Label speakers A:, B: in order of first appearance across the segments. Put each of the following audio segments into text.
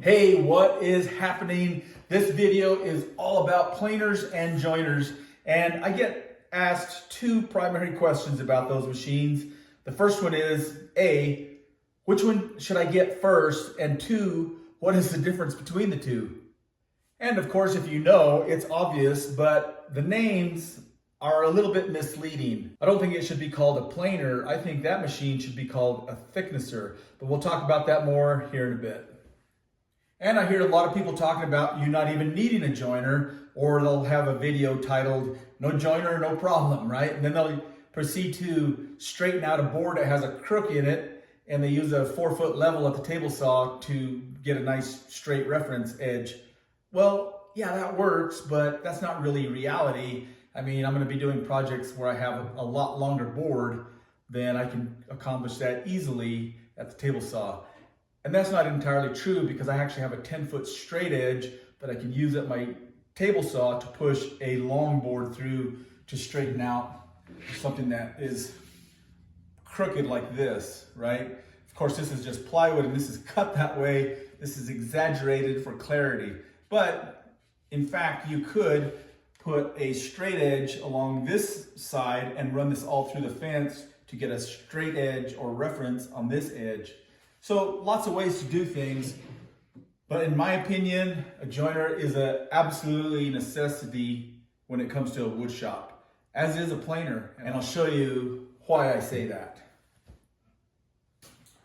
A: Hey, what is happening? This video is all about planers and joiners, and I get asked two primary questions about those machines. The first one is, A, which one should I get first? And two, what is the difference between the two? And of course, if you know, it's obvious, but the names are a little bit misleading. I don't think it should be called a planer. I think that machine should be called a thicknesser, but we'll talk about that more here in a bit. And I hear a lot of people talking about you not even needing a joiner, or they'll have a video titled, "No joiner, no problem," right? And then they'll proceed to straighten out a board that has a crook in it, and they use a 4-foot level at the table saw to get a nice straight reference edge. Well, yeah, that works, but that's not really reality. I mean, I'm gonna be doing projects where I have a lot longer board, then I can accomplish that easily at the table saw. And that's not entirely true, because I actually have a 10-foot straight edge that I can use at my table saw to push a long board through to straighten out something that is crooked like this, right? Of course, this is just plywood and this is cut that way. This is exaggerated for clarity. But in fact, you could put a straight edge along this side and run this all through the fence to get a straight edge or reference on this edge. So lots of ways to do things, but in my opinion, a joiner is an absolutely necessity when it comes to a wood shop, as is a planer, and I'll show you why I say that.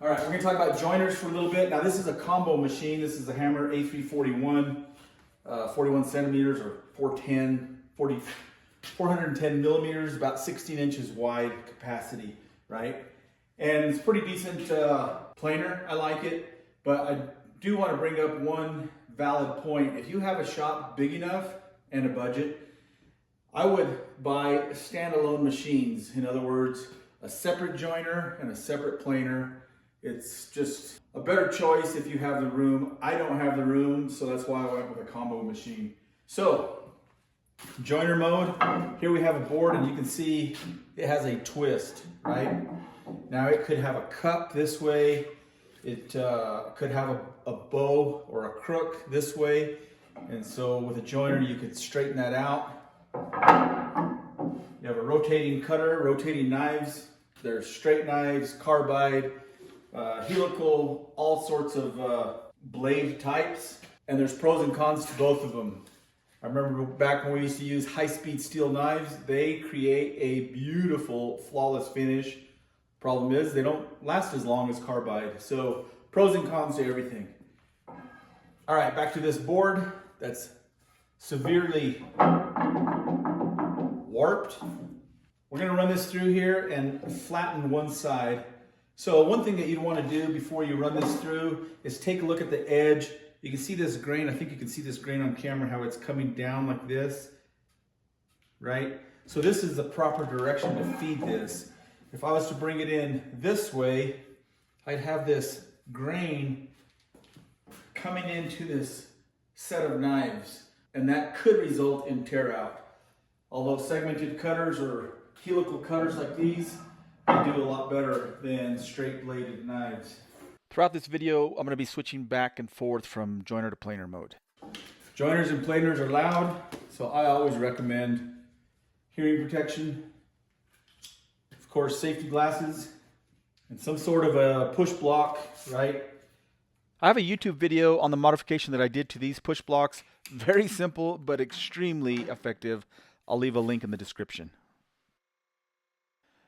A: All right, we're gonna talk about joiners for a little bit. Now this is a combo machine. This is a Hammer A341, 41 centimeters or 410 millimeters, about 16 inches wide capacity, right? And it's pretty decent planer. I like it, but I do want to bring up one valid point. If you have a shop big enough and a budget, I would buy standalone machines. In other words, a separate joiner and a separate planer. It's just a better choice if you have the room. I don't have the room, so that's why I went with a combo machine. So, joiner mode. Here we have a board, and you can see it has a twist, right? Now it could have a cup this way. It could have a bow or a crook this way. And so with a joiner, you could straighten that out. You have a rotating cutter, rotating knives. There's straight knives, carbide, helical, all sorts of blade types. And there's pros and cons to both of them. I remember back when we used to use high-speed steel knives, they create a beautiful, flawless finish. Problem is, they don't last as long as carbide. So pros and cons to everything. All right, back to this board that's severely warped. We're gonna run this through here and flatten one side. So one thing that you'd wanna do before you run this through is take a look at the edge. You can see this grain. I think you can see this grain on camera, how it's coming down like this, right? So this is the proper direction to feed this. If I was to bring it in this way, I'd have this grain coming into this set of knives, and that could result in tear out. Although segmented cutters or helical cutters like these, they do a lot better than straight bladed knives.
B: Throughout this video, I'm going to be switching back and forth from joiner to planer mode.
A: Joiners and planers are loud, so I always recommend hearing protection, of course, safety glasses, and some sort of a push block, right?
B: I have a YouTube video on the modification that I did to these push blocks. Very simple, but extremely effective. I'll leave a link in the description.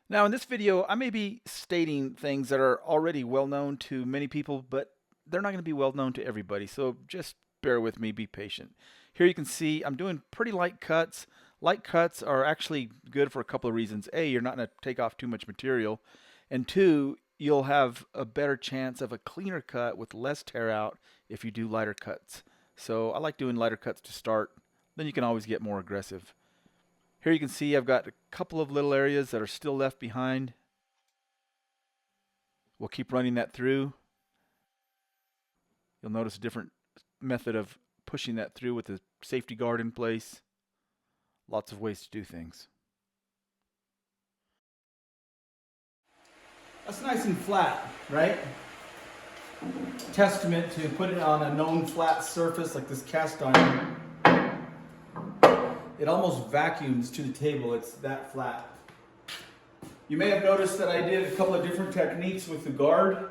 B: Now, in this video, I may be stating things that are already well known to many people, but they're not going to be well known to everybody. So just bear with me, be patient. Here you can see I'm doing pretty light cuts. Light cuts are actually good for a couple of reasons. A, you're not going to take off too much material. And two, you'll have a better chance of a cleaner cut with less tear out if you do lighter cuts. So I like doing lighter cuts to start. Then you can always get more aggressive. Here you can see I've got a couple of little areas that are still left behind. We'll keep running that through. You'll notice a different method of pushing that through with the safety guard in place. Lots of ways to do things.
A: That's nice and flat, right? testament to put it on a known flat surface like this cast iron. It almost vacuums to the table. It's that flat. You may have noticed that I did a couple of different techniques with the guard.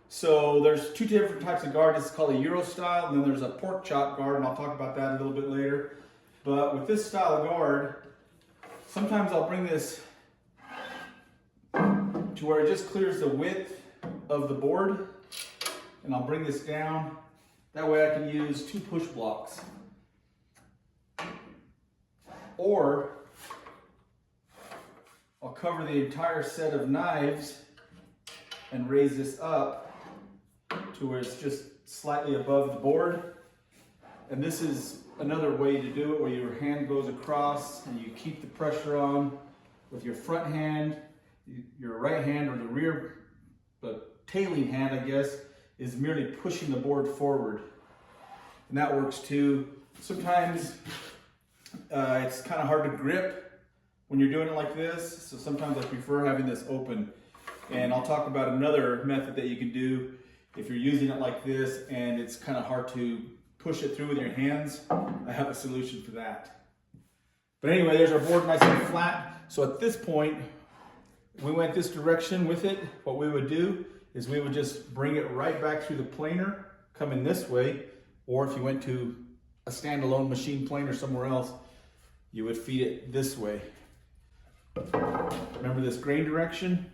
A: So there's two different types of guard. This is called a Euro style, and then there's a pork chop guard, and I'll talk about that a little bit later. But with this style of guard, sometimes I'll bring this to where it just clears the width of the board, and I'll bring this down. That way I can use two push blocks. Or I'll cover the entire set of knives and raise this up to where it's just slightly above the board. And this is another way to do it, where your hand goes across and you keep the pressure on with your front hand. Your right hand, or the tailing hand, I guess, is merely pushing the board forward. And that works too. Sometimes it's kind of hard to grip when you're doing it like this, so sometimes I prefer having this open. And I'll talk about another method that you can do if you're using it like this and it's kind of hard to push it through with your hands. I have a solution for that. But anyway, there's our board nice and flat. So at this point, we went this direction with it. What we would do is we would just bring it right back through the planer, come in this way, or if you went to a standalone machine planer somewhere else, you would feed it this way. Remember this grain direction?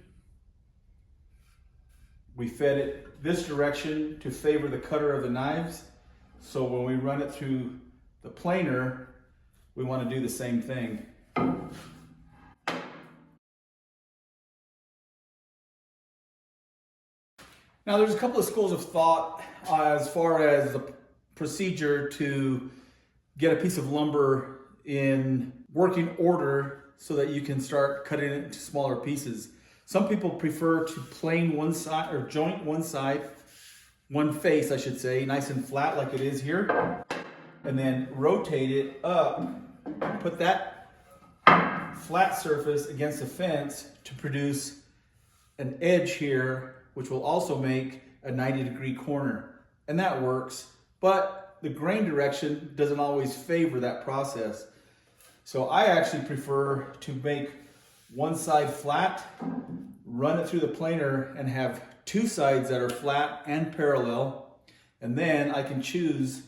A: We fed it this direction to favor the cutter of the knives. So when we run it through the planer, we want to do the same thing. Now there's a couple of schools of thought as far as the procedure to get a piece of lumber in working order so that you can start cutting it into smaller pieces. Some people prefer to plane one side, or joint one side, one face I should say, nice and flat like it is here, and then rotate it up, put that flat surface against the fence to produce an edge here, which will also make a 90-degree corner. And that works, but the grain direction doesn't always favor that process. So I actually prefer to make one side flat, run it through the planer, and have two sides that are flat and parallel. And then I can choose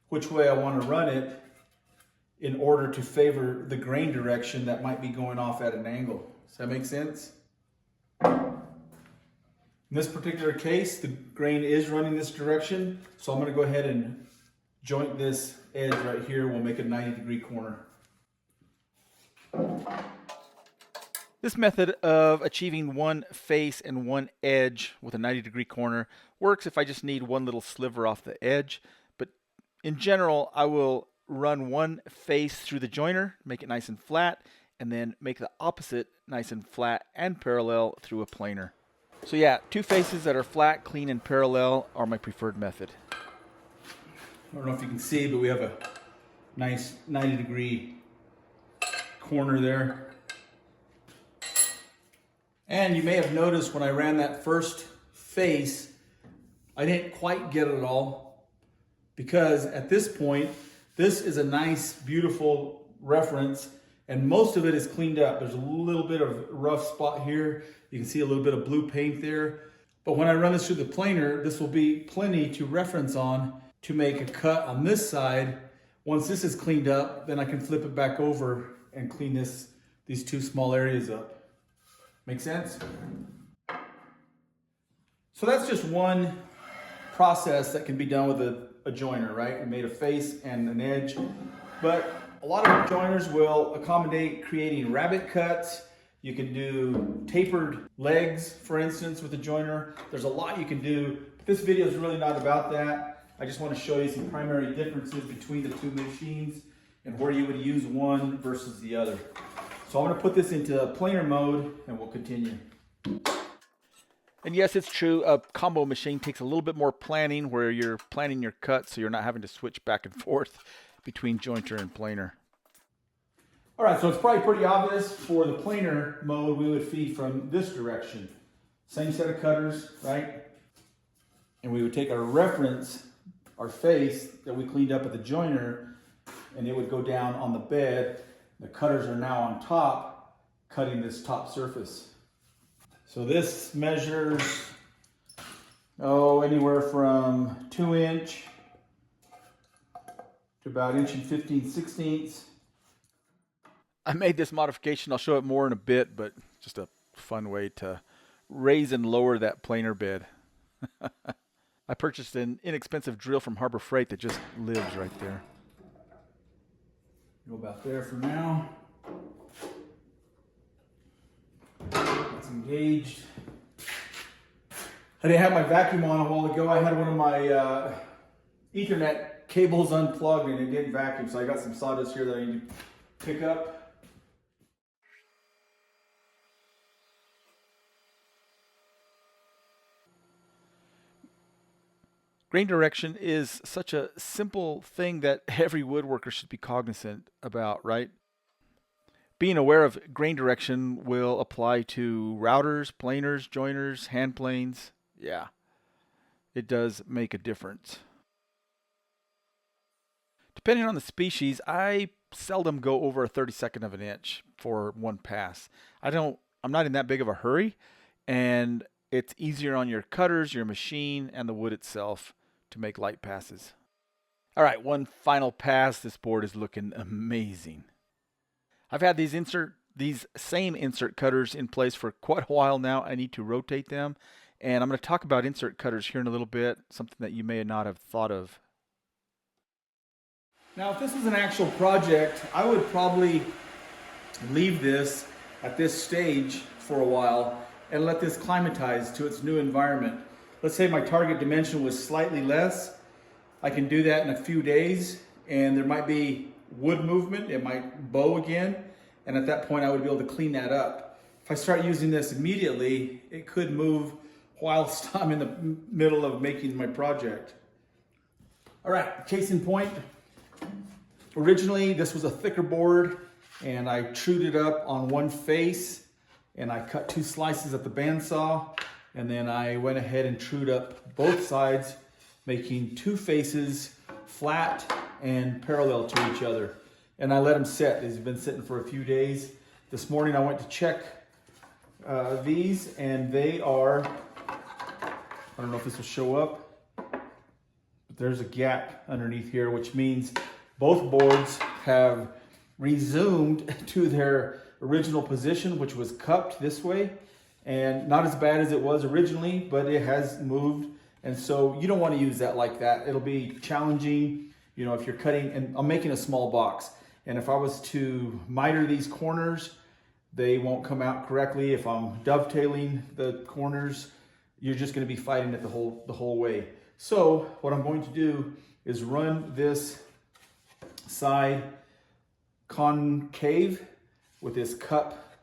A: which way I want to run it in order to favor the grain direction that might be going off at an angle. Does that make sense? In this particular case, the grain is running this direction, so I'm going to go ahead and joint this edge right here. We'll make a 90-degree corner.
B: This method of achieving one face and one edge with a 90-degree corner works if I just need one little sliver off the edge. But in general, I will run one face through the joiner, make it nice and flat, and then make the opposite nice and flat and parallel through a planer. So yeah, two faces that are flat, clean, and parallel are my preferred method.
A: I don't know if you can see, but we have a nice 90-degree corner there. And you may have noticed when I ran that first face, I didn't quite get it all, because at this point, this is a nice, beautiful reference, and most of it is cleaned up. There's a little bit of rough spot here. You can see a little bit of blue paint there. But when I run this through the planer, this will be plenty to reference on to make a cut on this side. Once this is cleaned up, then I can flip it back over and clean these two small areas up. Make sense? So that's just one process that can be done with a joiner, right? We made a face and an edge, but a lot of joiners will accommodate creating rabbit cuts. You can do tapered legs, for instance, with a joiner. There's a lot you can do, but this video is really not about that. I just want to show you some primary differences between the two machines and where you would use one versus the other. So I'm going to put this into planer mode and we'll continue.
B: And yes, it's true, a combo machine takes a little bit more planning, where you're planning your cuts so you're not having to switch back and forth between jointer and planer.
A: All right, so it's probably pretty obvious for the planer mode, we would feed from this direction. Same set of cutters, right? and we would take our reference, our face that we cleaned up at the joiner, and it would go down on the bed. The cutters are now on top, cutting this top surface. So this measures, anywhere from 2 inch to about 1 15/16
B: I made this modification. I'll show it more in a bit, but just a fun way to raise and lower that planer bed. I purchased an inexpensive drill from Harbor Freight that just lives right there.
A: Go about there for now. It's engaged. I didn't have my vacuum on a while ago. I had one of my Ethernet cables unplugged and it didn't vacuum, so I got some sawdust here that I need to pick up.
B: Grain direction is such a simple thing that every woodworker should be cognizant about, right? Being aware of grain direction will apply to routers, planers, joiners, hand planes. Yeah, it does make a difference. Depending on the species, I seldom go over a 32nd of an inch for one pass. I'm not in that big of a hurry, and it's easier on your cutters, your machine, and the wood itself to make light passes. All right, one final pass. This board is looking amazing. I've had these same insert cutters in place for quite a while now. I need to rotate them, and I'm going to talk about insert cutters here in a little bit, something that you may not have thought of.
A: Now, if this was an actual project, I would probably leave this at this stage for a while and let this climatize to its new environment. Let's say my target dimension was slightly less. I can do that in a few days, and there might be wood movement. It might bow again, and at that point I would be able to clean that up. If I start using this immediately, it could move whilst I'm in the middle of making my project. All right, case in point. Originally, this was a thicker board, and I trued it up on one face, and I cut 2 slices at the bandsaw, and then I went ahead and trued up both sides, making 2 faces flat and parallel to each other. And I let them set. These have been sitting for a few days. This morning I went to check these, and they are, I don't know if this will show up, but there's a gap underneath here, which means both boards have resumed to their original position, which was cupped this way, and not as bad as it was originally, but it has moved. And so you don't want to use that like that. It'll be challenging, if you're cutting, and I'm making a small box. And if I was to miter these corners, they won't come out correctly. If I'm dovetailing the corners, you're just going to be fighting it the whole way. So what I'm going to do is run this side concave with this cup,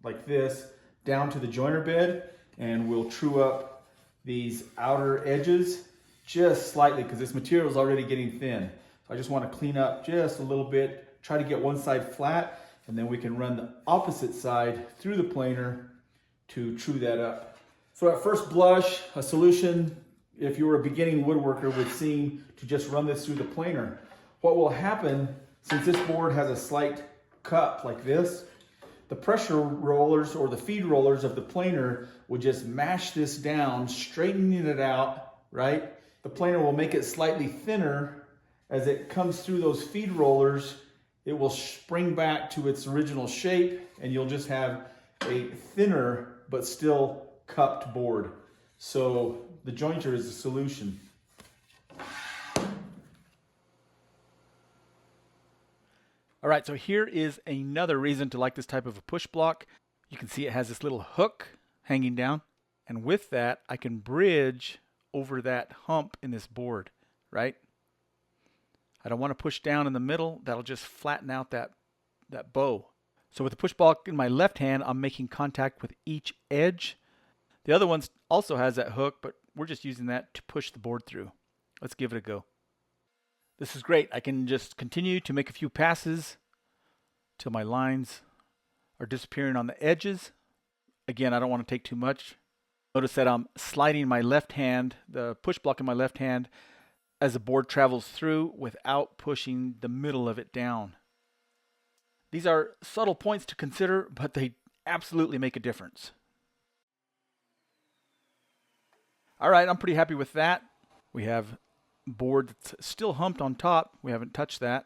A: like this, down to the joiner bed, and we'll true up these outer edges just slightly because this material is already getting thin. So I just want to clean up just a little bit, try to get one side flat, and then we can run the opposite side through the planer to true that up. So at first blush, a solution, if you were a beginning woodworker, would seem to just run this through the planer. What will happen, since this board has a slight cup like this, the pressure rollers or the feed rollers of the planer will just mash this down, straightening it out, right? The planer will make it slightly thinner. As it comes through those feed rollers, it will spring back to its original shape, and you'll just have a thinner but still cupped board. So the jointer is the solution.
B: All right, so here is another reason to like this type of a push block. You can see it has this little hook hanging down, and with that I can bridge over that hump in this board, right? I don't want to push down in the middle. That'll just flatten out that bow. So with the push block in my left hand, I'm making contact with each edge. The other one also has that hook, but we're just using that to push the board through. Let's give it a go. This is great. I can just continue to make a few passes till my lines are disappearing on the edges. Again, I don't want to take too much. Notice that I'm sliding my left hand, the push block in my left hand, as the board travels through without pushing the middle of it down. These are subtle points to consider, but they absolutely make a difference. All right, I'm pretty happy with that. We have board that's still humped on top. We haven't touched that.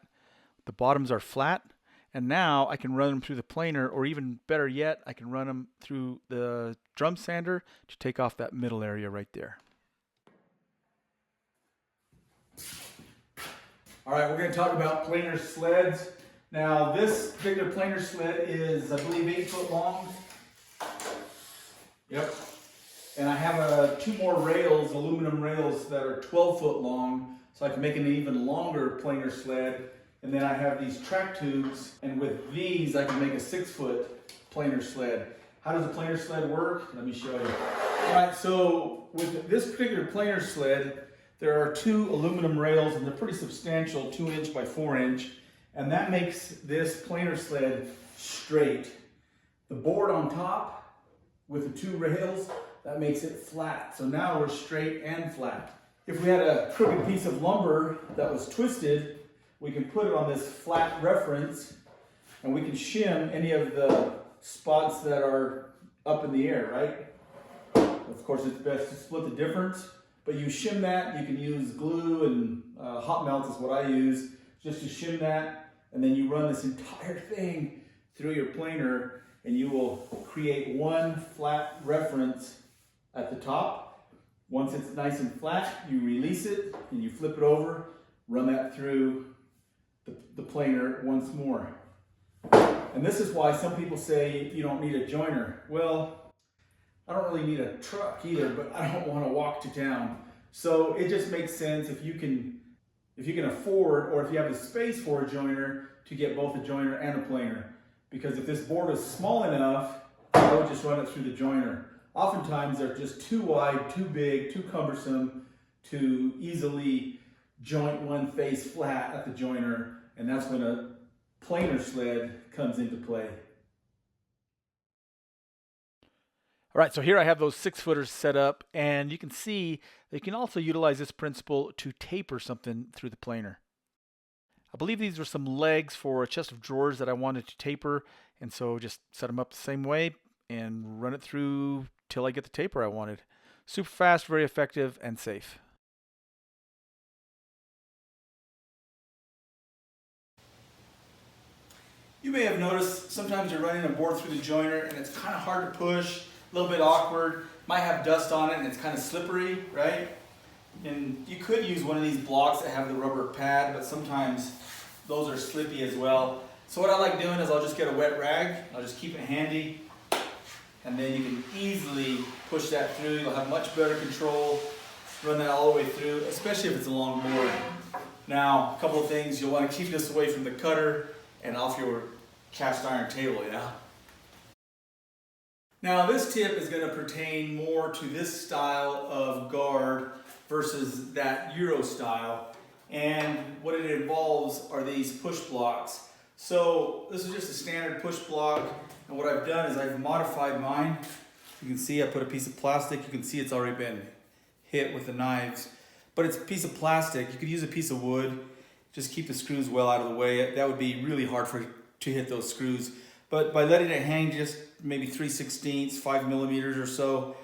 B: The bottoms are flat. And now I can run them through the planer, or even better yet, I can run them through the drum sander to take off that middle area right there.
A: All right, we're going to talk about planer sleds. Now, this particular planer sled is, I believe, 8 foot long. Yep. And I have two more rails, aluminum rails, that are 12 foot long, so I can make an even longer planer sled. And then I have these track tubes, and with these I can make a 6 foot planer sled. How does a planer sled work? Let me show you. All right, so with this particular planer sled, there are 2 aluminum rails, and they're pretty substantial, 2 inch by 4 inch, and that makes this planer sled straight. The board on top with the 2 rails, that makes it flat. So now we're straight and flat. If we had a crooked piece of lumber that was twisted, we can put it on this flat reference, and we can shim any of the spots that are up in the air, right? Of course, it's best to split the difference, but you shim that. You can use glue and hot melts is what I use, just to shim that, and then you run this entire thing through your planer, and you will create one flat reference at the top. Once it's nice and flat, you release it, and you flip it over, run that through the planer once more. And this is why some people say you don't need a joiner. Well, I don't really need a truck either, but I don't want to walk to town. So it just makes sense if you can afford, or if you have the space for a joiner, to get both a joiner and a planer. Because if this board is small enough, I would just run it through the joiner. Oftentimes they're just too wide, too big, too cumbersome to easily joint one face flat at the joiner, and that's when a planer sled comes into play.
B: All right, so here I have those 6 footers set up, and you can see that you can also utilize this principle to taper something through the planer. I believe these were some legs for a chest of drawers that I wanted to taper, and so just set them up the same way and run it through till I get the taper I wanted. Super fast, very effective, and safe.
A: You may have noticed sometimes you're running a board through the joiner and it's kind of hard to push, a little bit awkward, might have dust on it and it's kind of slippery, right? And you could use one of these blocks that have the rubber pad, but sometimes those are slippy as well. So what I like doing is I'll just get a wet rag, I'll just keep it handy, and then you can easily push that through. You'll have much better control, run that all the way through, especially if it's a long board. Now, a couple of things, you'll want to keep this away from the cutter and off your cast iron table, yeah? Now this tip is going to pertain more to this style of guard versus that Euro style, and what it involves are these push blocks. So this is just a standard push block, and what I've done is I've modified mine. You can see I put a piece of plastic. You can see it's already been hit with the knives, but it's a piece of plastic. You could use a piece of wood. Just keep the screws well out of the way. That would be really hard to hit those screws. But by letting it hang just maybe 3/16, 5 millimeters or so,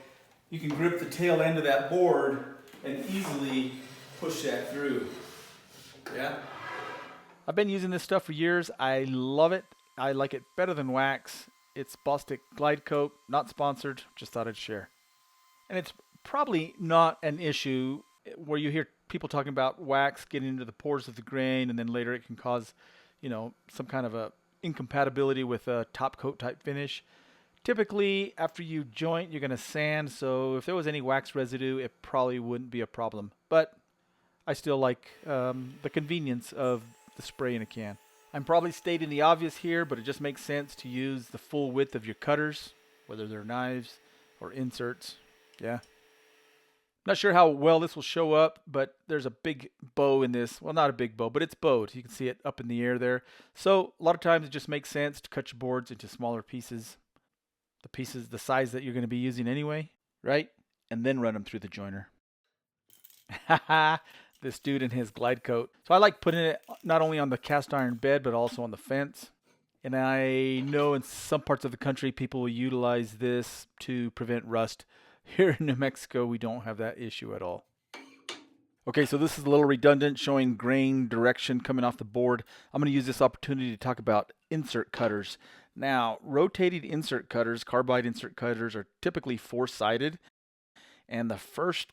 A: you can grip the tail end of that board and easily push that through. Yeah?
B: I've been using this stuff for years. I love it. I like it better than wax. It's Bostik Glide Coat, not sponsored, just thought I'd share. And it's probably not an issue where you hear people talking about wax getting into the pores of the grain, and then later it can cause, some kind of a incompatibility with a top coat type finish. Typically, after you joint, you're going to sand, so if there was any wax residue, it probably wouldn't be a problem. But I still like the convenience of the spray in a can. I'm probably stating the obvious here, but it just makes sense to use the full width of your cutters, whether they're knives or inserts. Yeah. Not sure how well this will show up, but there's a big bow in this. Well, not a big bow, but it's bowed. You can see it up in the air there. So a lot of times it just makes sense to cut your boards into smaller pieces. The pieces the size that you're going to be using anyway, right? and then run them through the joiner. Haha, this dude in his glide coat. So I like putting it not only on the cast iron bed, but also on the fence. And I know in some parts of the country, people will utilize this to prevent rust. Here in New Mexico, we don't have that issue at all. Okay, so this is a little redundant, showing grain direction coming off the board. I'm going to use this opportunity to talk about insert cutters. Now, rotating insert cutters, carbide insert cutters, are typically four-sided, and the first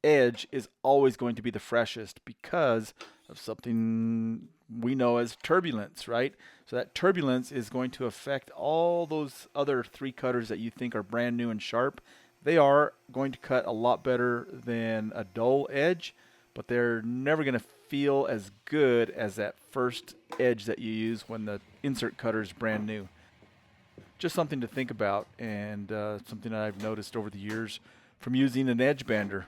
B: edge is always going to be the freshest because of something we know as turbulence, right? So that turbulence is going to affect all those other three cutters that you think are brand new and sharp. They are going to cut a lot better than a dull edge, but they're never going to feel as good as that first edge that you use when the insert cutter is brand new. Just something to think about, and something that I've noticed over the years from using an edge bander.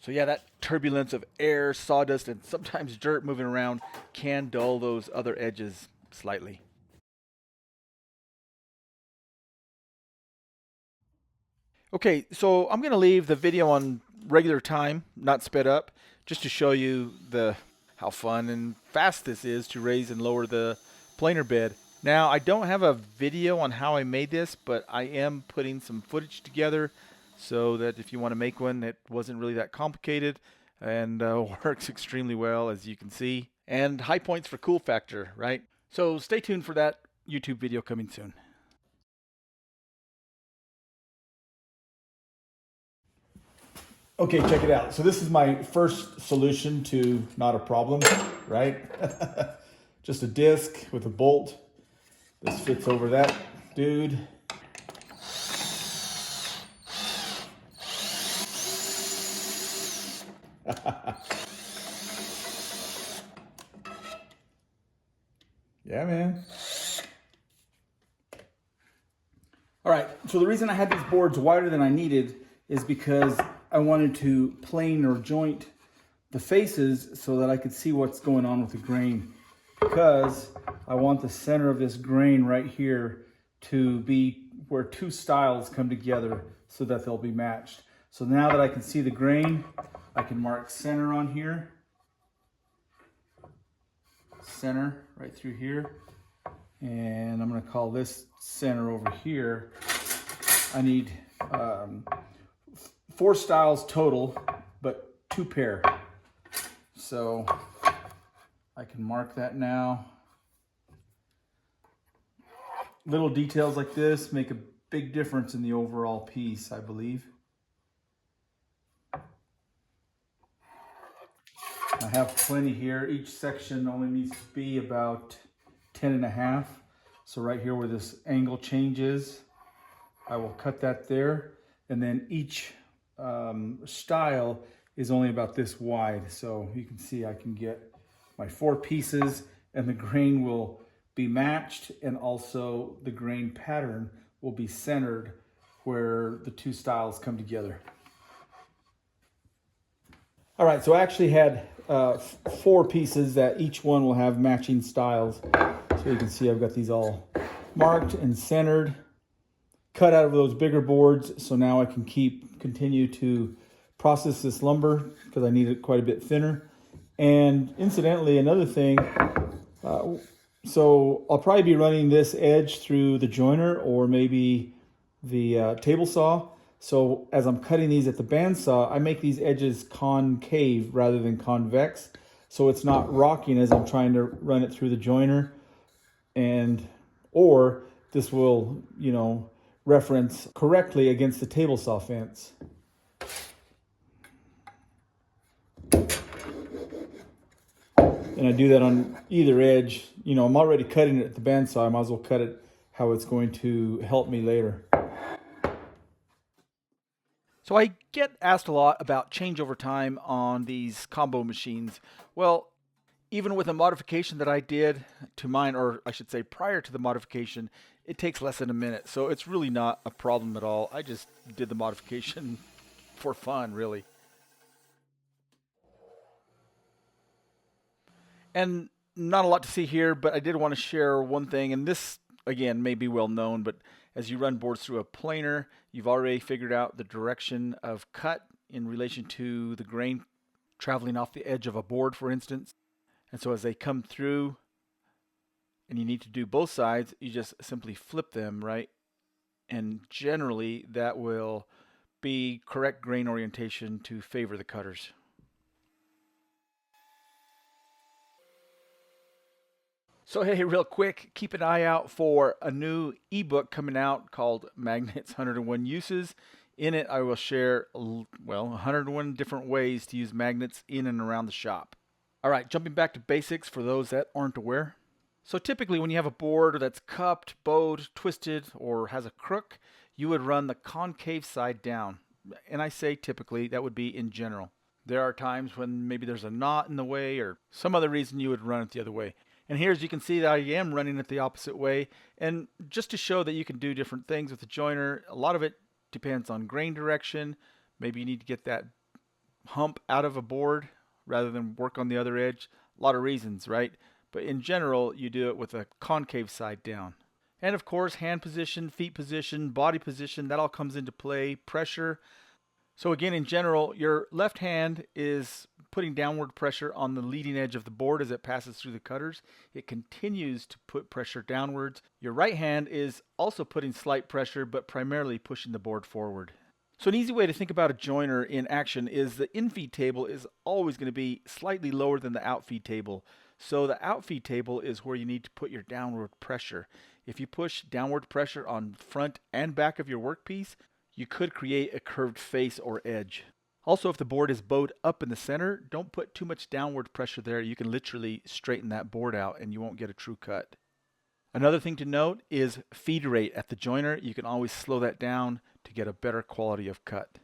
B: So yeah, that turbulence of air, sawdust, and sometimes dirt moving around can dull those other edges slightly. Okay, so I'm going to leave the video on regular time, not sped up, just to show you how fun and fast this is to raise and lower the planer bed. Now, I don't have a video on how I made this, but I am putting some footage together so that if you want to make one, it wasn't really that complicated and works extremely well, as you can see. And high points for cool factor, right? So stay tuned for that YouTube video coming soon.
A: Okay, check it out. So this is my first solution to not a problem, right? Just a disc with a bolt. This fits over that dude. Yeah, man. All right, so the reason I had these boards wider than I needed is because I wanted to plane or joint the faces so that I could see what's going on with the grain, because I want the center of this grain right here to be where two styles come together so that they'll be matched. So now that I can see the grain, I can mark center on here. Center right through here. And I'm going to call this center over here. I need 4 styles total, but 2 pair. So I can mark that now. Little details like this make a big difference in the overall piece, I believe. I have plenty here. Each section only needs to be about 10.5. So right here where this angle changes, I will cut that there. And then each style is only about this wide. So you can see I can get my 4 pieces and the grain will be matched, and also the grain pattern will be centered where the 2 styles come together. All right, so I actually had 4 pieces that each one will have matching styles. So you can see I've got these all marked and centered, cut out of those bigger boards. So now I can continue to process this lumber because I need it quite a bit thinner. And incidentally, another thing, so I'll probably be running this edge through the joiner or maybe the table saw. So as I'm cutting these at the bandsaw, I make these edges concave rather than convex. So it's not rocking as I'm trying to run it through the joiner. Or this will, reference correctly against the table saw fence. And I do that on either edge. I'm already cutting it at the bandsaw. I might as well cut it how it's going to help me later.
B: So I get asked a lot about changeover time on these combo machines. Well, even with a modification that I did to mine, or I should say prior to the modification, it takes less than a minute. So it's really not a problem at all. I just did the modification for fun, really. And not a lot to see here, but I did want to share one thing, and this, again, may be well known, but As you run boards through a planer, you've already figured out the direction of cut in relation to the grain traveling off the edge of a board, for instance. And so as they come through and you need to do both sides, you just simply flip them, right? And generally that will be correct grain orientation to favor the cutters. So hey, real quick, keep an eye out for a new ebook coming out called Magnets 101 Uses. In it, I will share, 101 different ways to use magnets in and around the shop. All right, jumping back to basics for those that aren't aware. So typically when you have a board that's cupped, bowed, twisted, or has a crook, you would run the concave side down. And I say typically, that would be in general. There are times when maybe there's a knot in the way or some other reason you would run it the other way. And here, as you can see, that I am running it the opposite way. And just to show that you can do different things with the joiner, a lot of it depends on grain direction. Maybe you need to get that hump out of a board rather than work on the other edge. A lot of reasons, right? But in general, you do it with a concave side down. And of course, hand position, feet position, body position, that all comes into play. Pressure. So again, in general, your left hand is putting downward pressure on the leading edge of the board as it passes through the cutters. It continues to put pressure downwards. Your right hand is also putting slight pressure, but primarily pushing the board forward. So an easy way to think about a joiner in action is the in-feed table is always going to be slightly lower than the out-feed table. So the out-feed table is where you need to put your downward pressure. If you push downward pressure on front and back of your workpiece, you could create a curved face or edge. Also, if the board is bowed up in the center, don't put too much downward pressure there. You can literally straighten that board out and you won't get a true cut. Another thing to note is feed rate at the joiner. You can always slow that down to get a better quality of cut.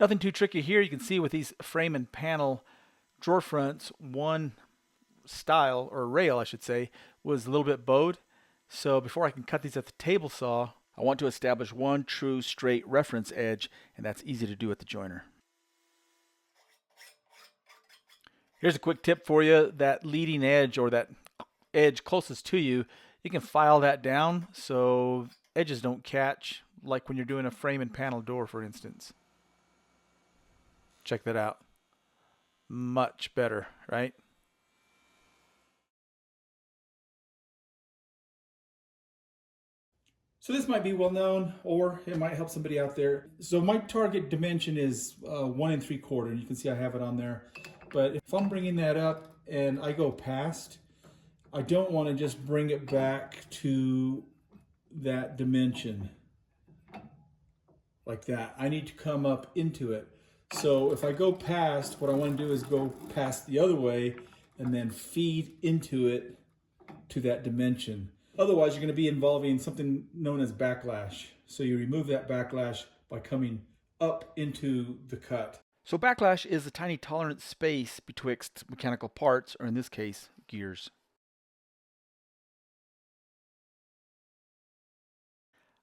B: Nothing too tricky here. You can see with these frame and panel drawer fronts, one style, or rail I should say, was a little bit bowed. So before I can cut these at the table saw, I want to establish one true straight reference edge, and that's easy to do at the joiner. Here's a quick tip for you. That leading edge, or that edge closest to you, you can file that down so edges don't catch, like when you're doing a frame and panel door, for instance. Check that out. Much better, right?
A: So this might be well known, or it might help somebody out there. So my target dimension is 1 3/4, and you can see I have it on there. But if I'm bringing that up and I go past, I don't want to just bring it back to that dimension like that. I need to come up into it. So if I go past, what I want to do is go past the other way and then feed into it to that dimension. Otherwise, you're going to be involving something known as backlash. So you remove that backlash by coming up into the cut.
B: So backlash is the tiny tolerance space betwixt mechanical parts, or in this case, gears.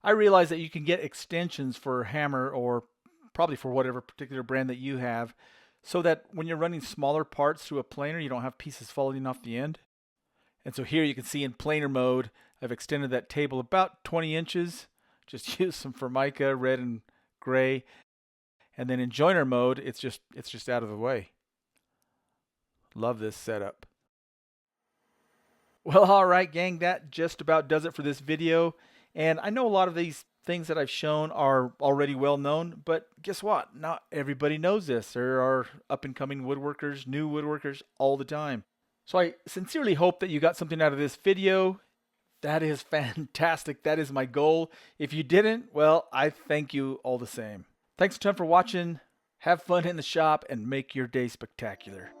B: I realize that you can get extensions for hammer, or probably for whatever particular brand that you have, so that when you're running smaller parts through a planer, you don't have pieces falling off the end. And so here you can see in planer mode, I've extended that table about 20 inches. Just use some Formica, red and gray. And then in joiner mode, it's just out of the way. Love this setup. Well, all right, gang, that just about does it for this video. And I know a lot of these things that I've shown are already well known, but guess what? Not everybody knows this. There are up-and-coming woodworkers, new woodworkers all the time. So I sincerely hope that you got something out of this video. That is fantastic. That is my goal. If you didn't, well, I thank you all the same. Thanks a ton for watching. Have fun in the shop and make your day spectacular.